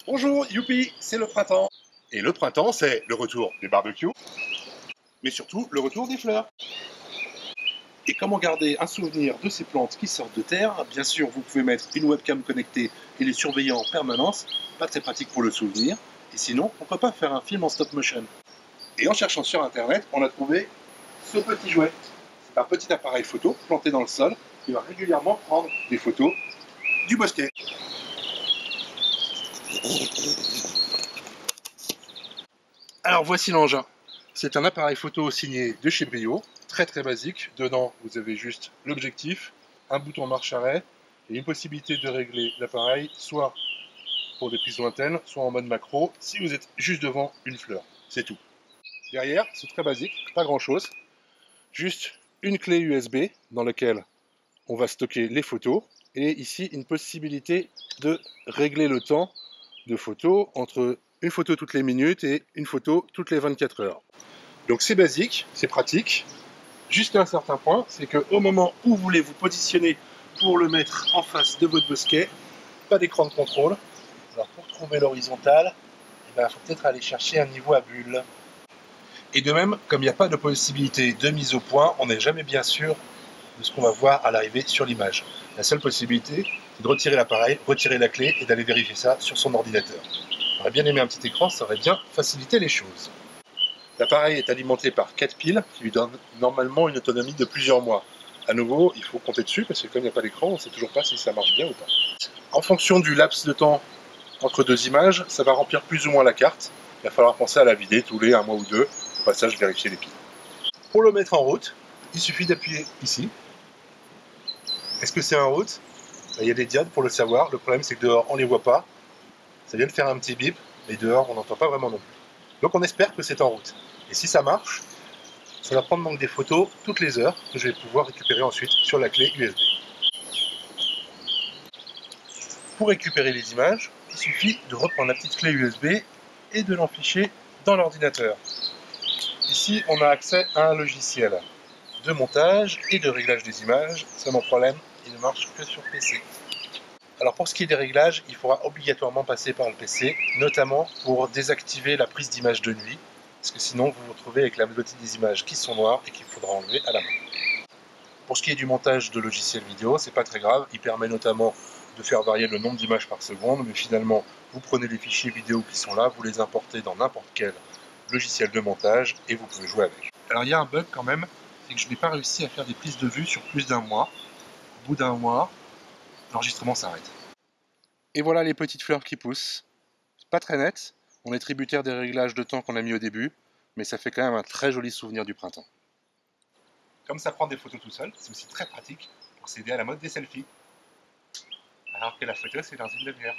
Bonjour, youpi, c'est le printemps. Et le printemps, c'est le retour des barbecues, mais surtout le retour des fleurs. Et comment garder un souvenir de ces plantes qui sortent de terre? Bien sûr, vous pouvez mettre une webcam connectée et les surveiller en permanence. Pas très pratique pour le souvenir. Et sinon, pourquoi pas faire un film en stop motion? Et en cherchant sur internet, on a trouvé ce petit jouet. C'est un petit appareil photo planté dans le sol qui va régulièrement prendre des photos du bosquet. Alors voici l'engin. C'est un appareil photo signé de chez Brio, très basique. Dedans, vous avez juste l'objectif, un bouton marche-arrêt et une possibilité de régler l'appareil, soit pour des prises lointaines, soit en mode macro, si vous êtes juste devant une fleur. C'est tout. Derrière, c'est très basique, pas grand-chose. Juste une clé USB dans laquelle on va stocker les photos. Et ici, une possibilité de régler le temps de photo entre une photo toutes les minutes et une photo toutes les 24 heures. Donc c'est basique, c'est pratique, jusqu'à un certain point, c'est qu'au moment où vous voulez vous positionner pour le mettre en face de votre bosquet, pas d'écran de contrôle. Alors pour trouver l'horizontale, il faut peut-être aller chercher un niveau à bulle. Et de même, comme il n'y a pas de possibilité de mise au point, on n'est jamais bien sûr de ce qu'on va voir à l'arrivée sur l'image. La seule possibilité, c'est de retirer l'appareil, retirer la clé et d'aller vérifier ça sur son ordinateur. J'aurais bien aimé un petit écran, ça aurait bien facilité les choses. L'appareil est alimenté par 4 piles qui lui donnent normalement une autonomie de plusieurs mois. À nouveau, il faut compter dessus parce que comme il n'y a pas d'écran, on ne sait toujours pas si ça marche bien ou pas. En fonction du laps de temps entre deux images, ça va remplir plus ou moins la carte. Il va falloir penser à la vider tous les 1 mois ou 2. Au passage, vérifier les piles. Pour le mettre en route, il suffit d'appuyer ici. Est-ce que c'est en route? Il y a des diodes pour le savoir. Le problème, c'est que dehors, on ne les voit pas. Ça vient de faire un petit bip, mais dehors, on n'entend pas vraiment non plus. Donc on espère que c'est en route. Et si ça marche, ça va prendre donc des photos toutes les heures que je vais pouvoir récupérer ensuite sur la clé USB. Pour récupérer les images, il suffit de reprendre la petite clé USB et de l'enficher dans l'ordinateur. Ici, on a accès à un logiciel de montage et de réglage des images. Seulement problème, il ne marche que sur PC. Alors pour ce qui est des réglages, il faudra obligatoirement passer par le PC, notamment pour désactiver la prise d'image de nuit, parce que sinon vous vous retrouvez avec la majorité des images qui sont noires et qu'il faudra enlever à la main. Pour ce qui est du montage de logiciels vidéo, c'est pas très grave, il permet notamment de faire varier le nombre d'images par seconde, mais finalement vous prenez les fichiers vidéo qui sont là, vous les importez dans n'importe quel logiciel de montage et vous pouvez jouer avec. Alors il y a un bug quand même, c'est que je n'ai pas réussi à faire des prises de vue sur plus d'un mois. Au bout d'un mois, l'enregistrement s'arrête. Et voilà les petites fleurs qui poussent. C'est pas très net, on est tributaire des réglages de temps qu'on a mis au début, mais ça fait quand même un très joli souvenir du printemps. Comme ça prend des photos tout seul, c'est aussi très pratique pour s'aider à la mode des selfies. Alors que la photo, c'est dans une demi-heure.